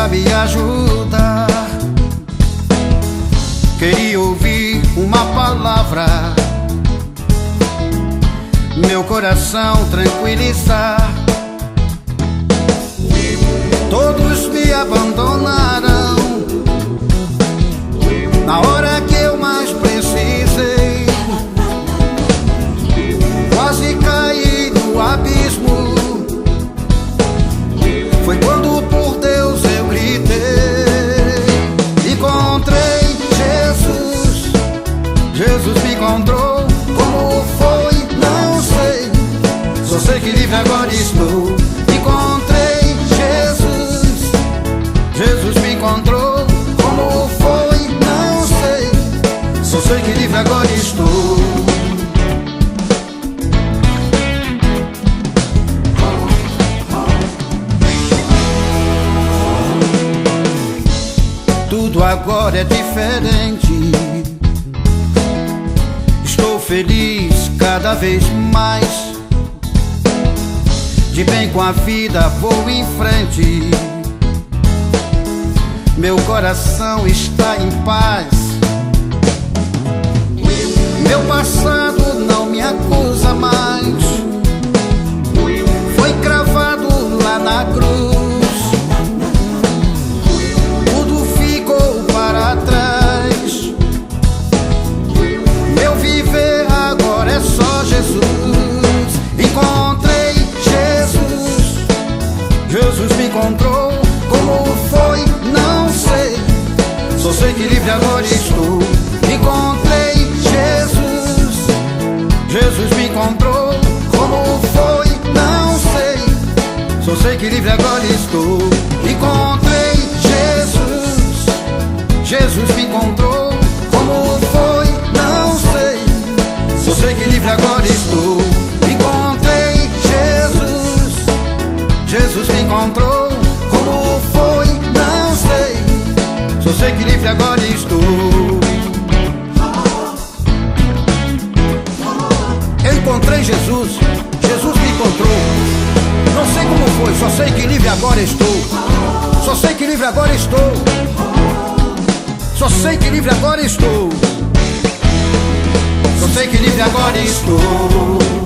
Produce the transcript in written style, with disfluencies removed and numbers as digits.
pra me ajudar. Queria ouvir uma palavra, meu coração tranquilizar. Todos me abandonaram na hora que eu mais precisei. Quase caí no abismo. Foi quando por Deus eu gritei. Encontrei Jesus, Jesus me encontrou. Como foi? Não sei. Só sei que livre agora estou. Encontrei Jesus, Jesus me encontrou. Como foi? Não sei. Só sei que livre agora estou. Tudo agora é diferente. Estou feliz cada vez mais. De bem com a vida vou em frente. Meu coração está em paz. Meu passado não me acusa mais. Foi cravado lá na cruz. Jesus me encontrou, como foi? Não sei. Só sei que livre agora estou. Encontrei Jesus, Jesus me encontrou, como foi? Não sei. Só sei que livre agora estou. Encontrei Jesus, Jesus me encontrou, como foi? Não sei. Só sei que livre agora estou. Encontrei Jesus, Jesus me encontrou, como foi? Não sei. Só sei que livre agora estou. Eu encontrei Jesus, Jesus me encontrou. Não sei como foi, só sei que livre agora estou. Só sei que livre agora estou. Só sei que livre agora estou. Só sei que livre agora estou.